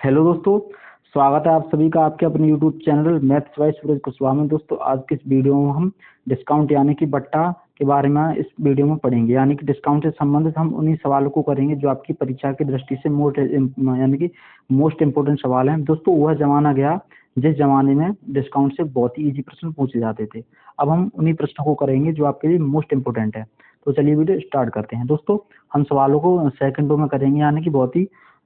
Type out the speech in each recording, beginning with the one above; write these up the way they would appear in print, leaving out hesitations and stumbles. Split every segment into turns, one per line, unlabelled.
Hello दोस्तों, स्वागत है आप सभी का आपके अपने यूट्यूब चैनल मैथ्स बाय सूरज कुशवाहा में। दोस्तों आज की इस वीडियो में हम डिस्काउंट यानी कि बट्टा के बारे में इस वीडियो में पढ़ेंगे। यानी कि डिस्काउंट से संबंधित हम उन्हीं सवालों को करेंगे जो आपकी परीक्षा की दृष्टि से मोस्ट इम्पोर्टेंट सवाल हैं। दोस्तों वह जमाना गया जिस जमाने में डिस्काउंट से बहुत ही ईजी प्रश्न पूछे जाते थे। अब हम उन्हीं प्रश्नों को करेंगे जो आपके लिए मोस्ट इम्पोर्टेंट है। तो चलिए वीडियो स्टार्ट करते हैं। दोस्तों हम सवालों को सेकंडों में करेंगे,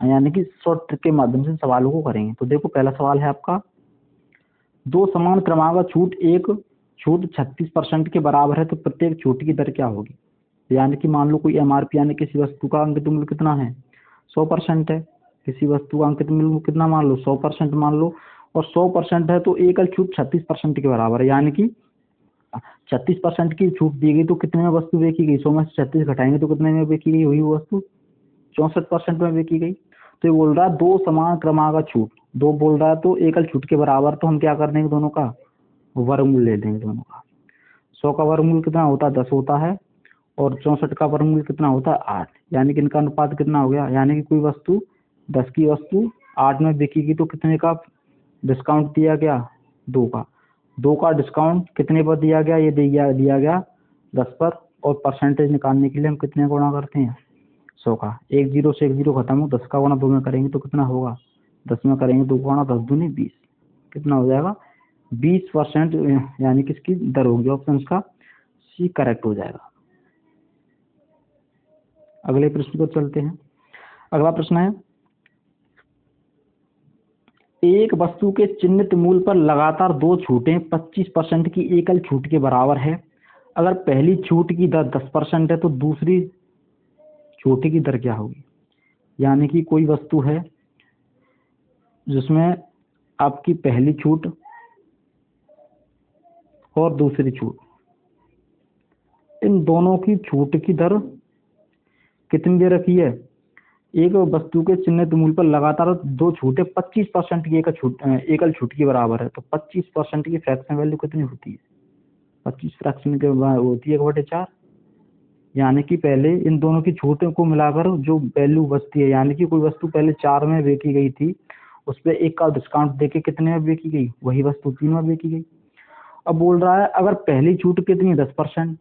यानी कि शॉर्ट ट्रिक के माध्यम से सवालों को करेंगे। तो देखो पहला सवाल है आपका, दो समान क्रमागत छूट 36% के बराबर है तो प्रत्येक छूट की दर क्या होगी। यानी कि मान लो कोई एमआरपी यानी किसी वस्तु का अंकित मूल्य कितना है, 100% है। किसी वस्तु का अंकित मूल्य कितना मान लो, 100% मान लो, और 100% है तो एकल छूट 36% के बराबर है। यानी कि 36% की छूट दी गई तो कितने में वस्तु बेची गई, 100 में से 36 घटाएंगे तो कितने में बेची गई, वही वस्तु 64% में बेची गई। तो ये बोल रहा है दो समान क्रमागत छूट, दो बोल रहा है तो एकल छूट के बराबर, तो हम क्या कर देंगे, दोनों का वर्गमूल ले देंगे दोनों का। 100 का वर्गमूल कितना होता है, 10 होता है, और 64 का वर्गमूल कितना होता है, 8। यानी कि इनका अनुपात कितना हो गया, यानी कि कोई वस्तु 10 की वस्तु 8 में बिकेगी तो कितने का डिस्काउंट दिया गया, 2 का। 2 का डिस्काउंट कितने पर दिया गया, ये दिया गया 10 पर। और परसेंटेज निकालने के लिए हम कितने गुणा करते हैं, 100 का। एक जीरो से एक जीरो खत्म हो, 10 का गुणा 2 में करेंगे तो कितना होगा, 10 में करेंगे 2 गुणा 10 दूनी 20, कितना हो जाएगा 20%। यानी कि इसकी दर होगी। ऑप्शन का सी करेक्ट हो जाएगा। अगले प्रश्न पर चलते हैं। अगला प्रश्न है, एक वस्तु के चिन्हित मूल्य पर लगातार दो छूटें 25% की एकल छूट के बराबर है। अगर पहली छूट की दर 10% है तो दूसरी छूट की दर क्या होगी। यानी कि कोई वस्तु है जिसमें आपकी पहली छूट और दूसरी छूट, इन दोनों की छूट की दर कितनी दे रखी है। एक वस्तु के चिन्हित मूल्य पर लगातार दो छूटें 25% की एकल छूट के बराबर है। तो 25% की फ्रैक्शन वैल्यू कितनी होती है, 25 फ्रैक्शन के होती है 1/4। यानी कि पहले इन दोनों की छूटों को मिलाकर जो वैल्यू बचती है, यानी कि कोई वस्तु पहले 4 में बेची गई थी, उस पर 1 का डिस्काउंट देके कितने में बेची गई, वही वस्तु 3 में बेची गई। अब बोल रहा है अगर पहली छूट कितनी है, 10%।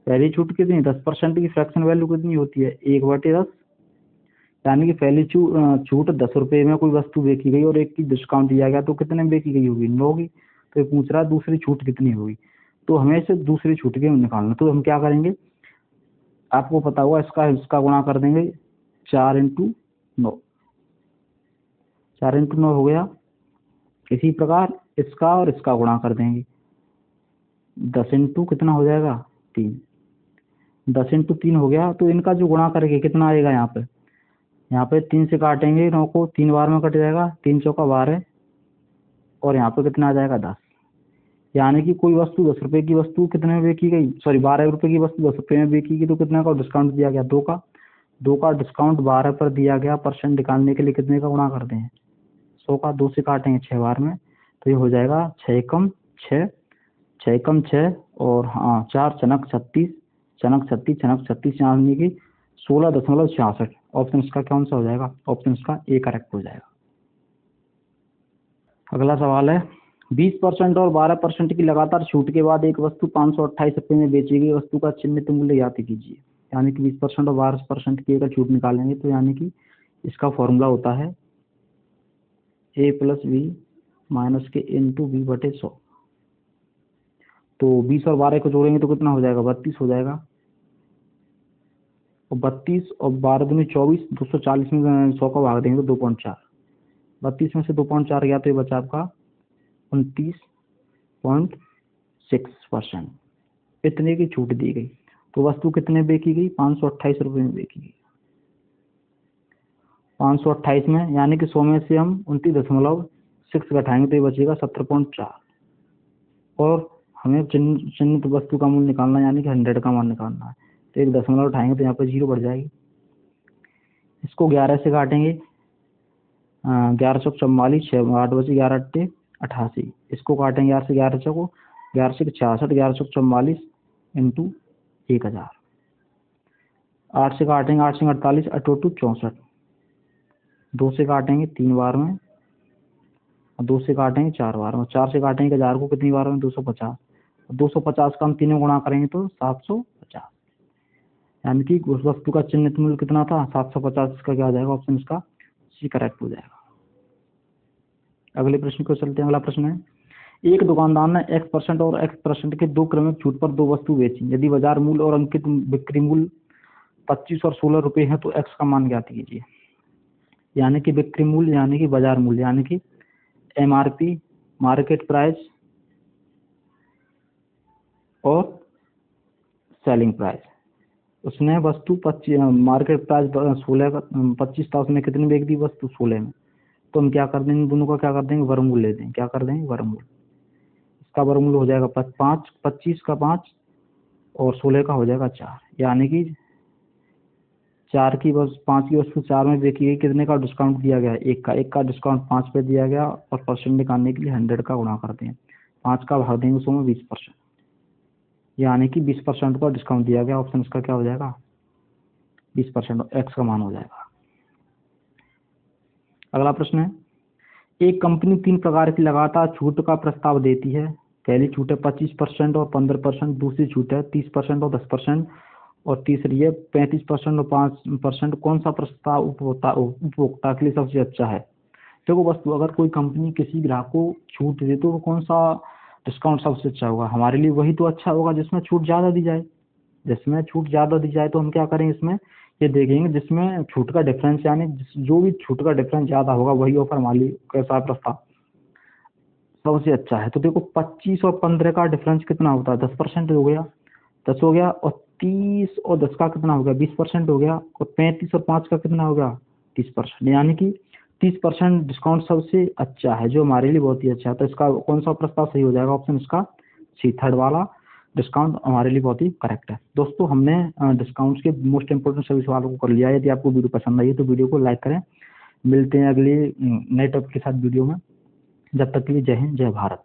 पहली छूट कितनी, 10% की फ्रैक्शन वैल्यू कितनी होती है, 1/10। यानी कि पहली छूट 10 रुपए में कोई वस्तु बेची गई और 1 की डिस्काउंट दिया गया तो कितने में बेची गई होगी, 9 की। तो ये पूछ रहा है दूसरी छूट कितनी होगी। तो हमें से दूसरी छूट के निकालना, तो हम क्या करेंगे, आपको पता होगा इसका गुणा कर देंगे 4 × 9, 4 × 9 हो गया। इसी प्रकार इसका और इसका गुणा कर देंगे, 10 × कितना हो जाएगा 3, 10 × 3 हो गया। तो इनका जो गुणा करेंगे कितना आएगा, यहाँ पे 3 से काटेंगे 9 को, 3 बार में कट जाएगा, 3 चौका 12, और यहाँ पे कितना आ जाएगा 10। यानी कि कोई वस्तु 10 रुपए की वस्तु कितने में बेची गई, 12 रुपए की वस्तु 10 रुपए में बेची गई तो कितने का डिस्काउंट दिया गया, 2 का। 2 का डिस्काउंट 12 पर दिया गया, परसेंट निकालने के लिए कितने का गुणा करते हैं, 100 का। 2 से काटेंगे 6 बार में, तो ये हो जाएगा 6 × 6, 6 × 6 और 4 छनक 36, छनक 36 छनक 36, यानी कि 16.66। ऑप्शन इसका कौन सा हो जाएगा, ऑप्शन इसका ए करेक्ट हो जाएगा। अगला सवाल है, 20% और 12% की लगातार छूट के बाद एक वस्तु 528 रुपए में बेची गई वस्तु का चिन्हित मूल्य ज्ञात कीजिए। यानी कि 20% और 12% की अगर छूट निकालेंगे तो यानी कि इसका फॉर्मूला होता है a + b - के × b/100। तो 20 और 12 को जोड़ेंगे तो कितना हो जाएगा, 32 हो जाएगा। और 32 और 12 दूनी 24, 240 में 100 का भाग देंगे तो 2.4, 32 में से 2.4 गया तो ये बचा आपका 29.6%। इतने की छूट दी गई तो वस्तु कितने बेची गई, 528 रुपए में बेची गई। 528 में यानी कि 100 में से हम 29.6 घटाएंगे तो ये बचेगा 17.4। और हमें चिन्हित वस्तु का मूल्य निकालना, यानी कि 100 का मान निकालना है। तो एक दशमलव उठाएंगे तो यहाँ पे 0 बढ़ जाएगी। इसको 11 से काटेंगे, 11 चौक 44, 8 बचे 11 × 8 = 88। इसको काटेंगे 11 से 11 चौको 11 से 66, 11 चौक 44 × 1000। 8 से काटेंगे 8 से 48, 8 × 2 = 64, 2 से काटेंगे 3 बार में, और 2 से काटेंगे 4 बार में, 4 से काटेंगे 1000 को कितनी बार में, 250। 250 का हम 3 में गुणा करेंगे तो 750, यानी कि उस वस्तु का चिन्हित मूल्य कितना था, 750। इसका क्या हो जाएगा, ऑप्शन इसका सी करेक्ट हो जाएगा। अगले प्रश्न को चलते हैं। अगला प्रश्न है, एक दुकानदार ने X% और X% के 2 क्रमिक छूट पर 2 वस्तु बेची। यदि बाजार मूल्य और अंकित बिक्री मूल्य 25 और 16 रुपए है तो X का मान ज्ञात कीजिए। यानी कि बिक्री मूल्य यानी कि बाजार मूल्य यानी कि MRP मार्केट प्राइस और सेलिंग प्राइस। उसने वस्तु 25 मार्केट प्राइस 16 का 25 था, उसने कितनी बेच दी, वस्तु 16 में। तो हम क्या कर देंगे, दोनों का क्या कर देंगे, वर्गमूल ले देंगे। क्या कर देंगे, वर्गमूल। इसका वर्गमूल हो जाएगा 5, 25 का 5 और 16 का हो जाएगा 4। यानी कि 4 की बस 5 की वस्तु 4 में बेची गई, कितने का डिस्काउंट दिया गया है, 1 का डिस्काउंट 5 पे दिया गया, और परसेंट निकालने के लिए 100 का गुणा करते हैं, 5 का भाग देंगे 100 में 20%, यानी कि 20% का डिस्काउंट दिया गया। ऑप्शन इसका क्या हो जाएगा, 20%, एक्स का मान हो जाएगा। अगला प्रश्न है, एक कंपनी 3 प्रकार की लगातार छूट का प्रस्ताव देती है। पहली छूट है 25% और 15%, दूसरी छूट है 30% और 10%, और तीसरी है 35% और 5%। कौन सा प्रस्ताव उपभोक्ता के लिए सबसे अच्छा है। देखो वस्तु, अगर कोई कंपनी किसी ग्राहक को छूट दे तो कौन सा डिस्काउंट सबसे अच्छा होगा, हमारे लिए वही तो अच्छा होगा जिसमें छूट ज़्यादा दी जाए। जिसमें छूट ज़्यादा दी जाए तो हम क्या करेंगे, इसमें ये देखेंगे जिसमें छूट का डिफरेंस, यानी जो भी छूट का डिफरेंस ज़्यादा होगा वही ऑफर हमारे कैसा प्रस्ताव सबसे अच्छा है। तो देखो 25 और 15 का डिफरेंस कितना होता है, 10% हो गया, 10 हो गया, और 30 और 10 का कितना हो गया, 20% हो गया, और 35 और 5 का कितना हो गया, 30%। यानी कि 30% डिस्काउंट सबसे अच्छा है, जो हमारे लिए बहुत ही अच्छा है। तो इसका कौन सा प्रस्ताव सही हो जाएगा, ऑप्शन इसका सी, थर्ड वाला डिस्काउंट हमारे लिए बहुत ही करेक्ट है। दोस्तों हमने डिस्काउंट्स के मोस्ट इंपोर्टेंट सभी सवालों को कर लिया है। यदि आपको वीडियो पसंद आई है तो वीडियो को लाइक करें। मिलते हैं अगले नए टॉपिक के साथ वीडियो में। जब तक के लिए जय हिंद, जय भारत।